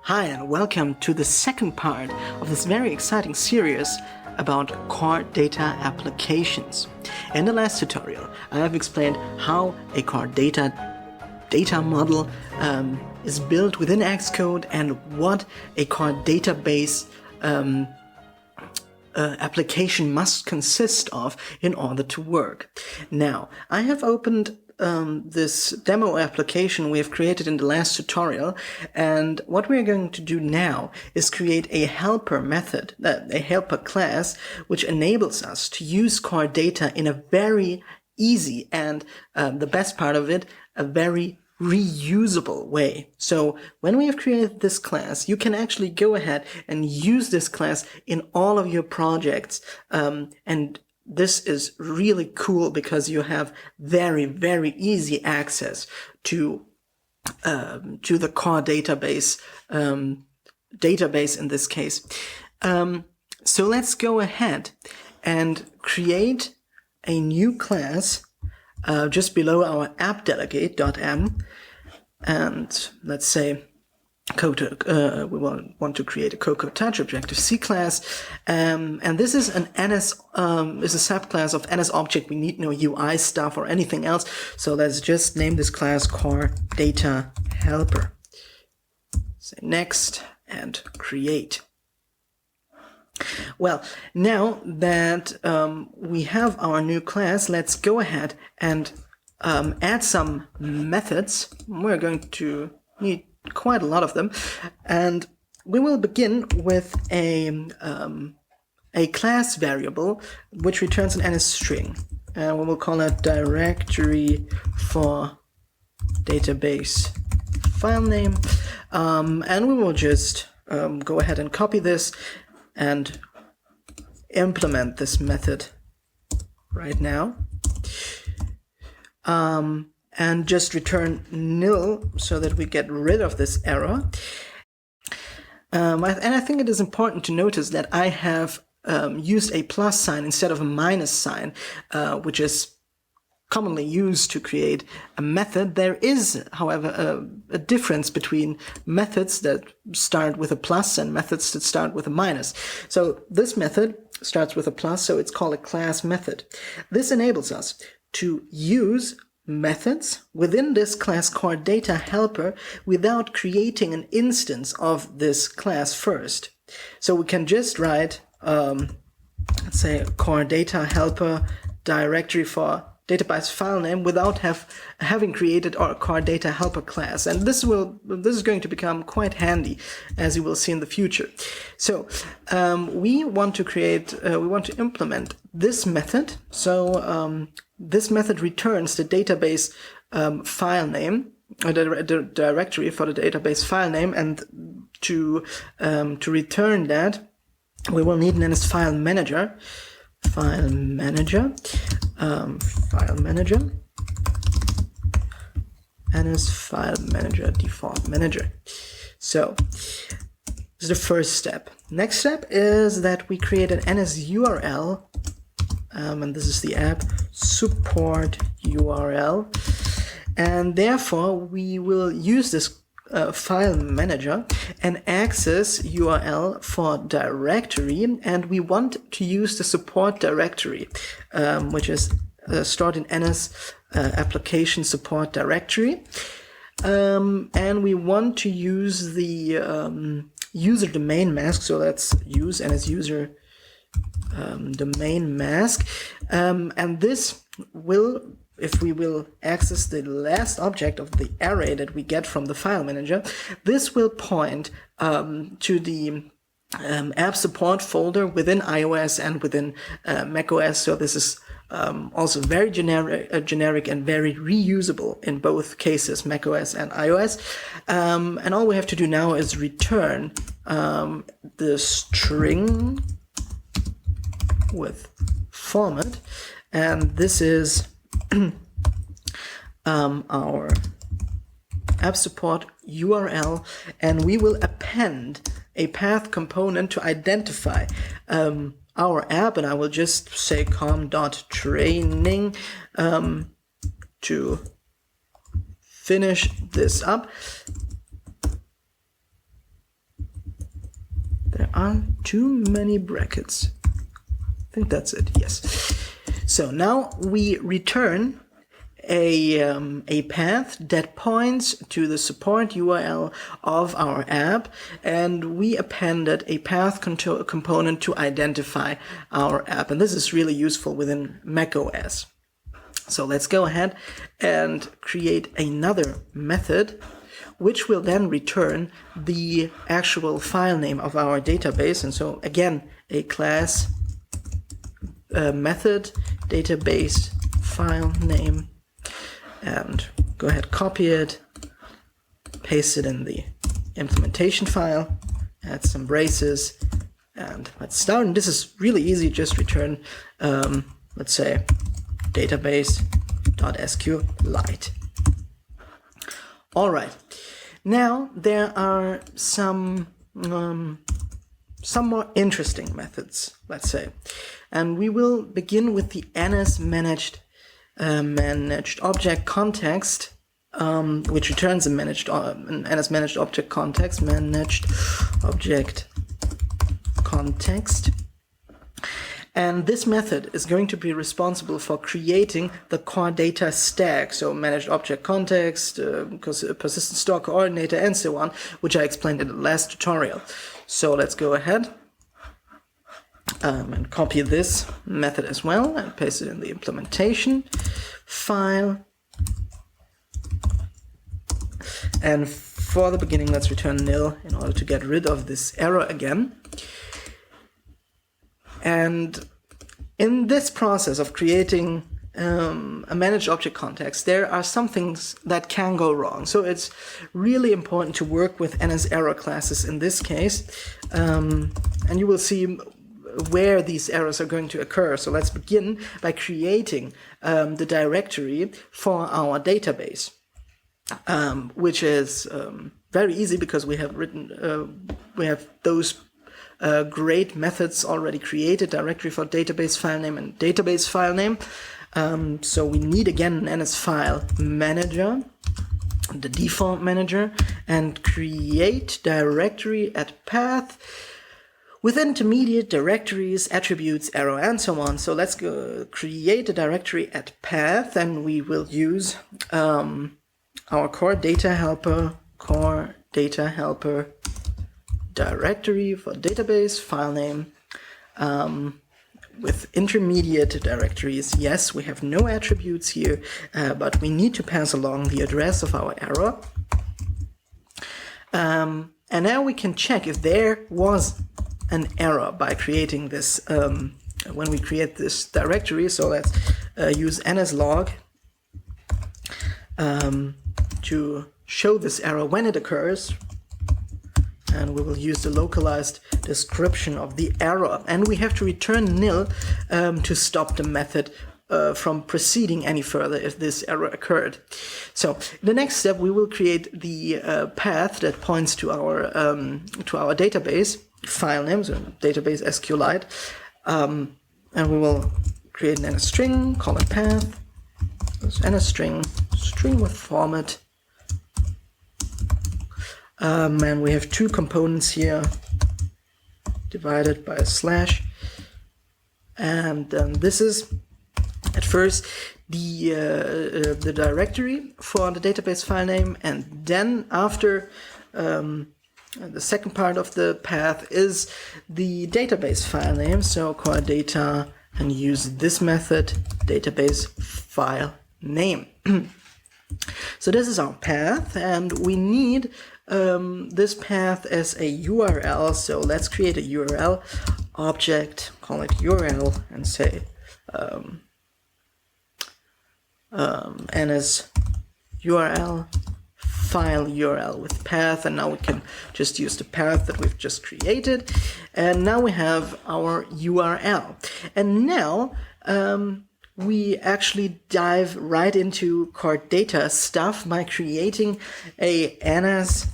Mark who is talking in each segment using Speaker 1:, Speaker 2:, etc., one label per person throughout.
Speaker 1: Hi and welcome to the second part of this very exciting series about core data applications. In the last tutorial, I have explained how a core data model is built within Xcode and what a core database application must consist of in order to work. Now, I have opened this demo application we have created in the last tutorial, and what we're going to do now is create a helper method, a helper class, which enables us to use core data in a very easy and the best part of it, a very reusable way. So when we have created this class, you can actually go ahead and use this class in all of your projects, and this is really cool because you have very, very easy access to the core database, in this case. So let's go ahead and create a new class just below our app delegate.m, and let's say we want to create a Cocoa Touch Objective-C class, and this is an NS is a subclass of NS object. We need no UI stuff or anything else, so let's just name this class Core Data Helper. Say next and create. Well, now that we have our new class, let's go ahead and add some methods. We're going to need quite a lot of them, and we will begin with a class variable which returns an NS string, and we will call it directory for database file name, and we will just go ahead and copy this and implement this method right now, and just return nil so that we get rid of this error. And I think it is important to notice that I have used a plus sign instead of a minus sign, which is commonly used to create a method. There is, however, a difference between methods that start with a plus and methods that start with a minus. So this method starts with a plus, so it's called a class method. This enables us to use methods within this class core data helper without creating an instance of this class first. So we can just write, let's say, core data helper directory for database file name without having created our core data helper class, and this is going to become quite handy, as you will see in the future. So we want to implement this method. So this method returns the database file name, or the directory for the database file name, and to return that, we will need an NS file manager. NS file manager, default manager. So this is the first step. Next step is that we create an nsurl, and this is the app support URL, and therefore we will use this file manager and access URL for directory, and we want to use the support directory, which is stored in NS application support directory, and we want to use the user domain mask. So let's use NS user domain mask, and this will, if we will access the last object of the array that we get from the file manager, this will point to the app support folder within iOS and within macOS. So this is also very generic and very reusable in both cases, macOS and iOS. And all we have to do now is return the string with format, and this is our app support URL, and we will append a path component to identify our app, and I will just say com.training to finish this up. There are too many brackets. I think that's it, yes. So now we return a path that points to the support URL of our app, and we appended a path component to identify our app. And this is really useful within macOS. So let's go ahead and create another method, which will then return the actual file name of our database. And so again, a class method database file name, and go ahead, copy it, paste it in the implementation file, add some braces, and let's start. And this is really easy, just return, let's say, database.sqlite. All right. Now there are some more interesting methods, let's say, and we will begin with the NS managed object context, which returns a NS managed object context, And this method is going to be responsible for creating the core data stack, so managed object context, persistent store coordinator, and so on, which I explained in the last tutorial. So let's go ahead and copy this method as well and paste it in the implementation file. And for the beginning, let's return nil in order to get rid of this error again. And in this process of creating a managed object context, there are some things that can go wrong. So it's really important to work with NS error classes in this case. And you will see where these errors are going to occur. So let's begin by creating the directory for our database, which is very easy because we have those great methods already created, directory for database file name and database file name. So we need again an NS file manager, the default manager, and create directory at path with intermediate directories, attributes, arrow, and so on. So let's go create a directory at path, and we will use our core data helper directory for database file name with intermediate directories. Yes, we have no attributes here, but we need to pass along the address of our arrow. And now we can check if there was an error by creating this, when we create this directory. So let's use nslog to show this error when it occurs. And we will use the localized description of the error. And we have to return nil to stop the method from proceeding any further if this error occurred. So the next step, we will create the path that points to our database file name, so database SQLite, and we will create an NSString, call it path, NSString, string with format. And we have two components here divided by a slash, and this is at first the directory for the database file name, and then after the second part of the path is the database file name, so core data, and use this method database file name. So this is our path, and we need this path as a URL. So let's create a URL object, call it URL, and say NS URL file URL with path, and now we can just use the path that we've just created, and now we have our URL. And now we actually dive right into core data stuff by creating a NS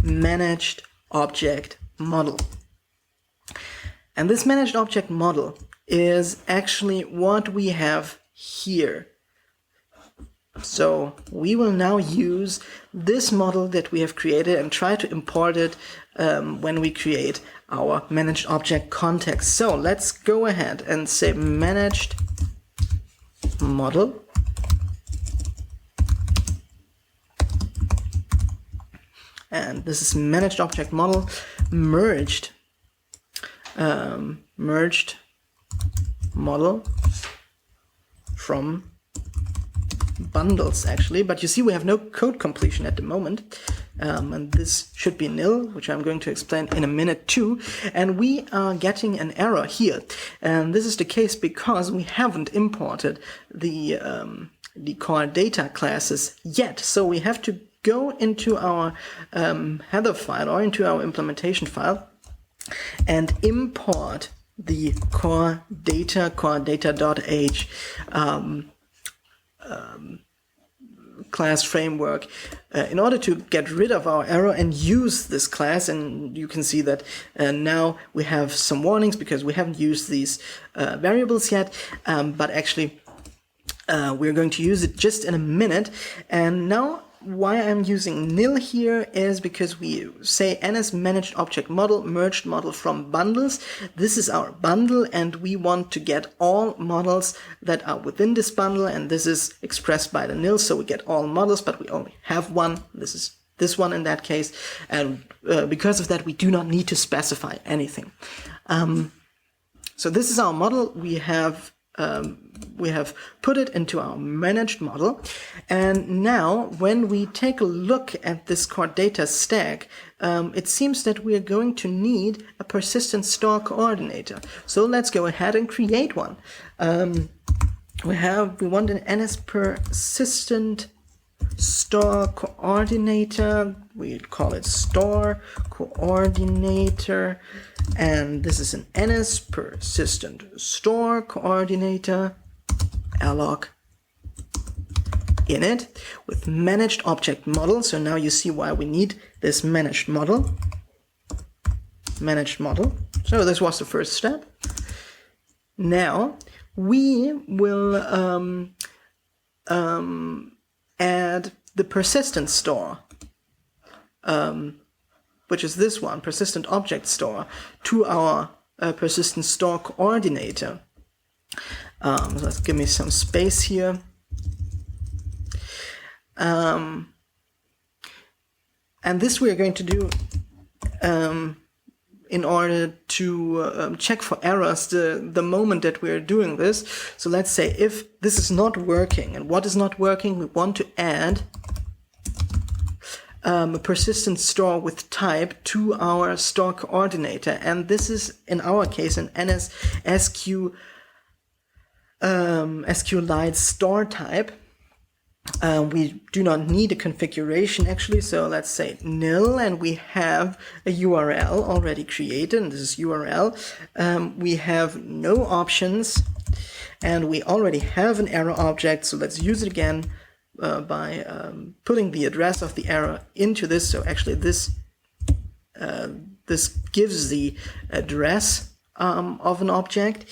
Speaker 1: managed object model. And this managed object model is actually what we have here. So we will now use this model that we have created and try to import it when we create our managed object context. So let's go ahead and say managed model. And this is managed object model merged model from bundles, actually, but you see we have no code completion at the moment, and this should be nil, which I'm going to explain in a minute too. And we are getting an error here, and this is the case because we haven't imported the core data classes yet. So we have to go into our header file or into our implementation file and import the core data.h class framework in order to get rid of our error and use this class. And you can see that now we have some warnings because we haven't used these variables yet, but actually we're going to use it just in a minute. And now why I'm using nil here is because we say ns managed object model merged model from bundles. This is our bundle, and we want to get all models that are within this bundle, and this is expressed by the nil, so we get all models, but we only have one. This is this one in that case, and because of that we do not need to specify anything. So this is our model. We have put it into our managed model, and now when we take a look at this core data stack, it seems that we are going to need a persistent store coordinator. So let's go ahead and create one. We want an ns persistent store coordinator. We call it store coordinator, and this is an ns persistent store coordinator alloc init with managed object model. So now you see why we need this managed model. So this was the first step. Now we will add the persistent store, which is this one, persistent object store, to our persistent store coordinator. So let's give me some space here. And this we are going to do in order to check for errors the moment that we're doing this. So let's say if this is not working, and what is not working, we want to add a persistent store with type to our store coordinator, and this is in our case an ns SQLite store type. We do not need a configuration actually, so let's say nil, and we have a URL already created, and this is URL. We have no options, and we already have an error object, so let's use it again by putting the address of the error into this. So actually this gives the address of an object,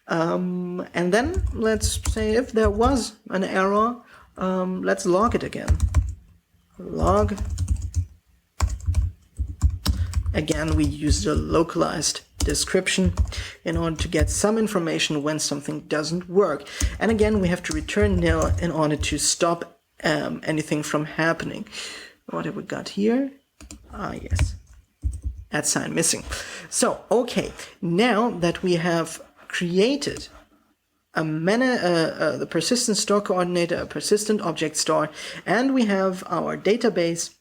Speaker 1: and then let's say if there was an error, let's log it again. Log. Again, we use the localized description in order to get some information when something doesn't work. And again, we have to return nil in order to stop anything from happening. What have we got here? Yes. At sign missing. So, okay, now that we have created the persistent store coordinator, a persistent object store, and we have our database,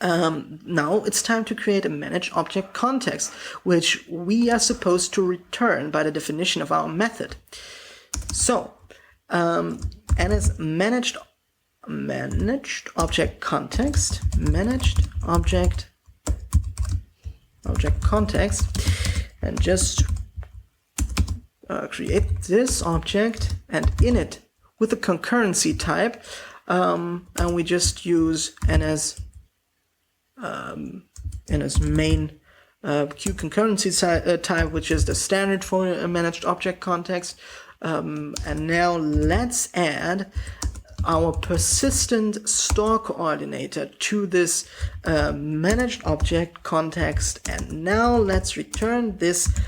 Speaker 1: now it's time to create a managed object context, which we are supposed to return by the definition of our method. So, and it's managed object context, managed object context, and just create this object and init with a concurrency type, and we just use ns main Q concurrency type, which is the standard for a managed object context. And now let's add our persistent store coordinator to this managed object context. And now let's return this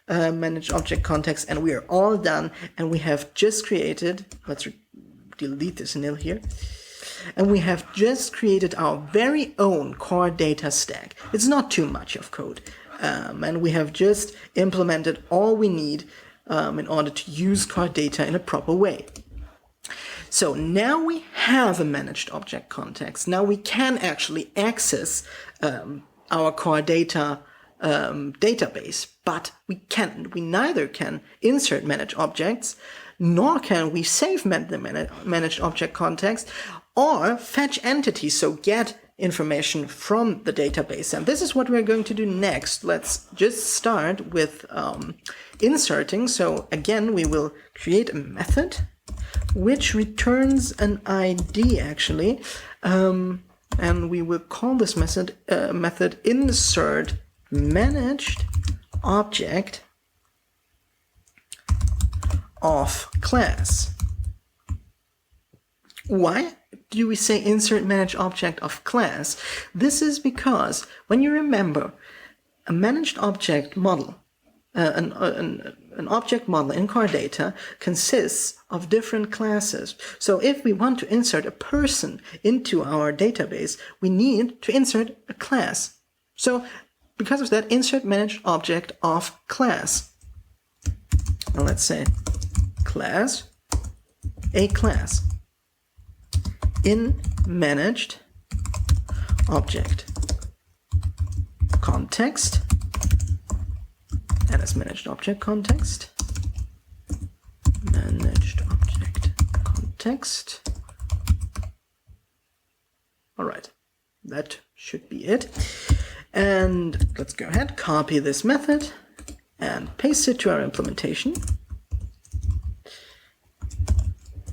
Speaker 1: managed object context, and we are all done. And we have just created, let's delete this nil here. And we have just created our very own core data stack. It's not too much of code. And we have just implemented all we need in order to use core data in a proper way. So now we have a managed object context. Now we can actually access our core data database, but we neither can insert managed objects, nor can we save the managed object context, or fetch entities, so get information from the database. And this is what we're going to do next. Let's just start with inserting. So again, we will create a method which returns an ID actually, and we will call this method insert managed object of class. Why do we say insert managed object of class? This is because when you remember, a managed object model, an object model in core data consists of different classes. So if we want to insert a person into our database, we need to insert a class. So because of that, insert managed object of class. Now let's say class, a class in managed object context, and as managed object context, managed object context. All right, that should be it. And let's go ahead, copy this method and paste it to our implementation.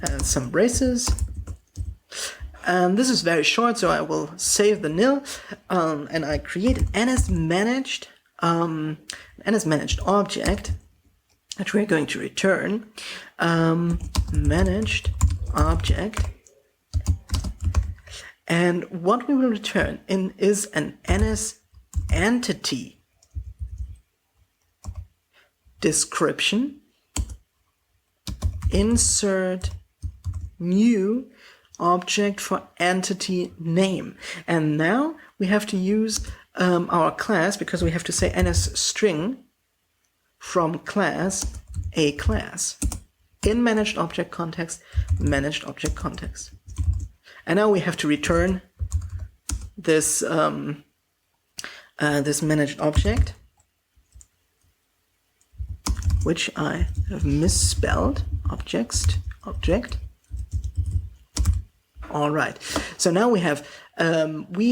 Speaker 1: And some braces. And this is very short, so I will save the nil. And I create an NS managed object, which we're going to return. Managed object. And what we will return is an NS entity description, insert new object for entity name. And now we have to use our class, because we have to say NS string from class, a class, in managed object context, managed object context. And now we have to return this this managed object, which I have misspelled, object. All right. So now we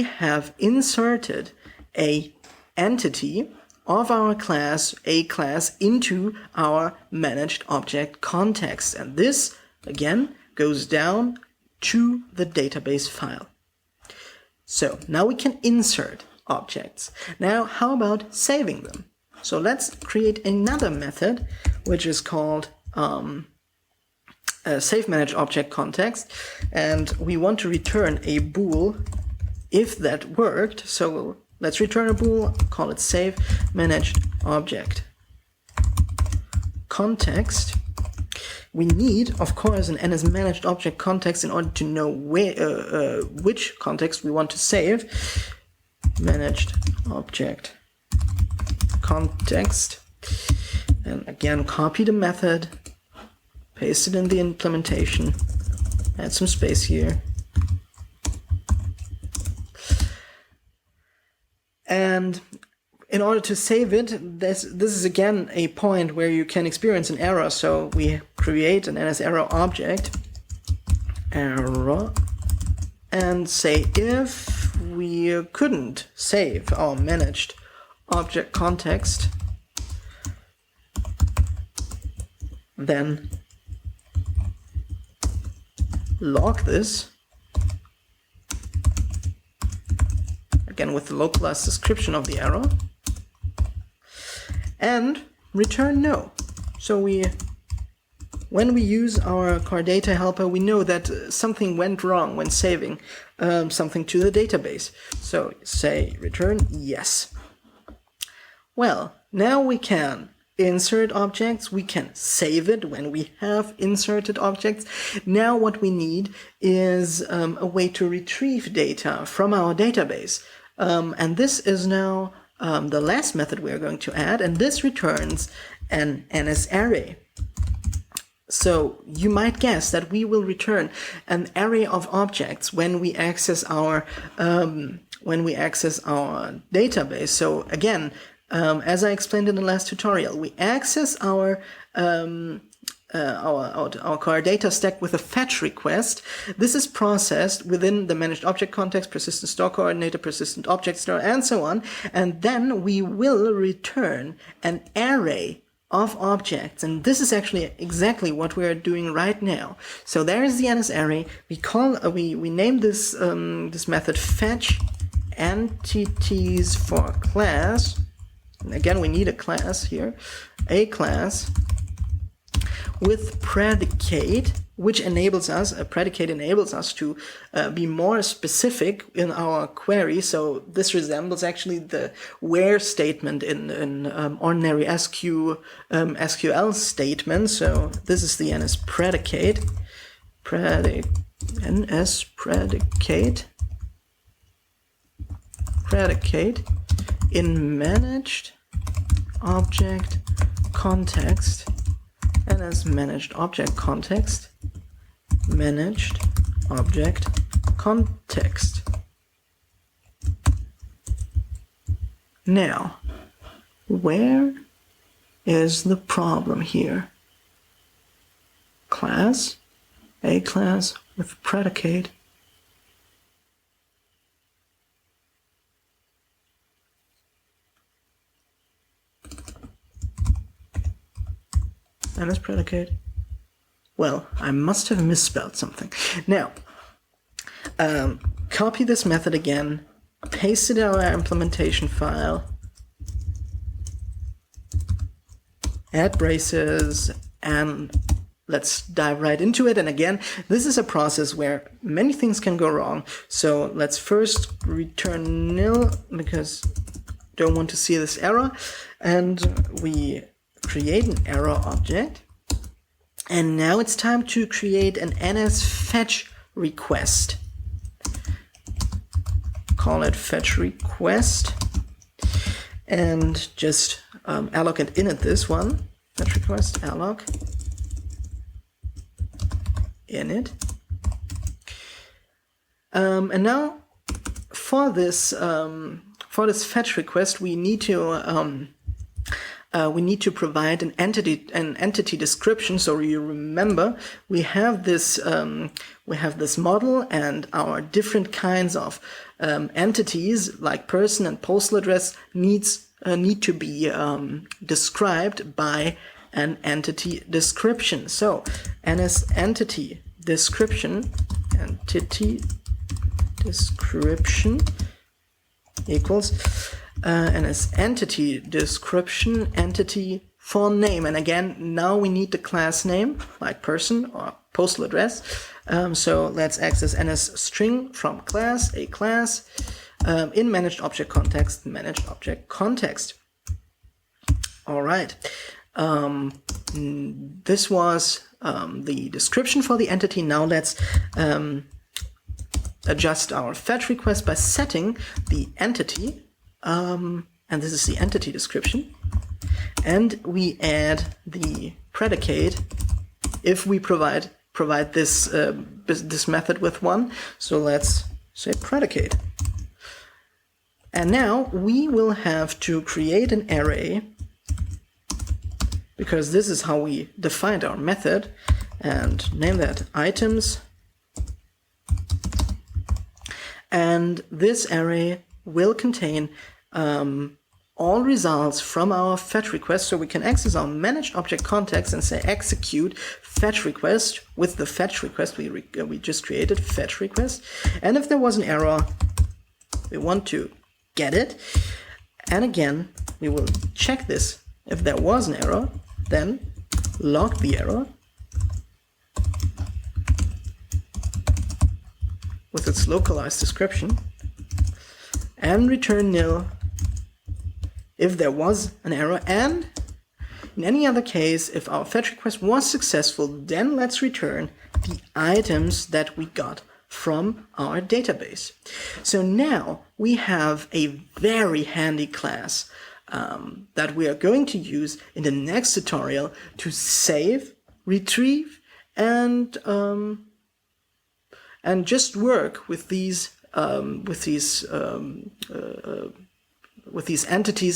Speaker 1: have inserted a entity of our class, a class, into our managed object context, and this again goes down to the database file. So now we can insert objects. Now how about saving them? So let's create another method which is called save managed object context, and we want to return a bool if that worked. So let's return a bool, call it save managed object context. We need, of course, an NS managed object context in order to know where, which context we want to save. Managed object context, and again copy the method, paste it in the implementation, add some space here, and in order to save it, this is again a point where you can experience an error. So we create an NS error object, error, and say if we couldn't save our managed object context, then log this, again with the localized description of the error, and return no. So we when we use our car data helper, we know that something went wrong when saving something to the database. So say return yes. Well, now we can insert objects, we can save it when we have inserted objects. Now what we need is a way to retrieve data from our database. And this is now the last method we are going to add, and this returns an nsurl. So you might guess that we will return an array of objects when we access our database. So again, as I explained in the last tutorial, we access our car data stack with a fetch request. This is processed within the managed object context, persistent store coordinator, persistent object store, and so on. And then we will return an array of objects. And this is actually exactly what we are doing right now. So there is the nsurl. We name this this method fetch entities for class. And again, we need a class here, a class with predicate, which enables us, a predicate enables us to be more specific in our query. So this resembles actually the where statement in ordinary SQL statement. So this is the NS predicate, NS predicate in managed object context. And as managed object context, managed object context. Now, where is the problem here? Class, a class with predicate. And as predicate. Well, I must have misspelled something. Now, copy this method again, paste it in our implementation file, add braces, and let's dive right into it. And again, this is a process where many things can go wrong. So let's first return nil because don't want to see this error. And we create an error object, and now it's time to create an NSFetch request. Call it fetch request, and just alloc and init this one. Fetch request alloc init. And now for this fetch request, we need to provide an entity description. So you remember we have this model, and our different kinds of entities like person and postal address need to be described by an entity description. So NS entity description equals NS entity description entity for name. And again, now we need the class name like person or postal address. So let's access NS string from class, a class, in managed object context, managed object context. All right. This was the description for the entity. Now let's adjust our fetch request by setting the entity. And this is the entity description, and we add the predicate if we provide this this method with one. So let's say predicate, and now we will have to create an array, because this is how we defined our method, and name that items, and this array will contain all results from our fetch request. So we can access our managed object context and say execute fetch request with the fetch request we just created, fetch request. And if there was an error, we want to get it. And again, we will check this. If there was an error, then log the error with its localized description, and return nil if there was an error, and in any other case, if our fetch request was successful, then let's return the items that we got from our database. So now we have a very handy class that we are going to use in the next tutorial to save, retrieve, and just work with these entities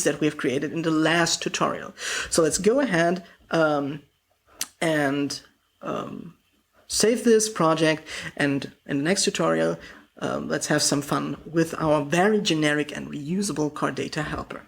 Speaker 1: that we have created in the last tutorial. So let's go ahead and save this project, and in the next tutorial let's have some fun with our very generic and reusable car data helper.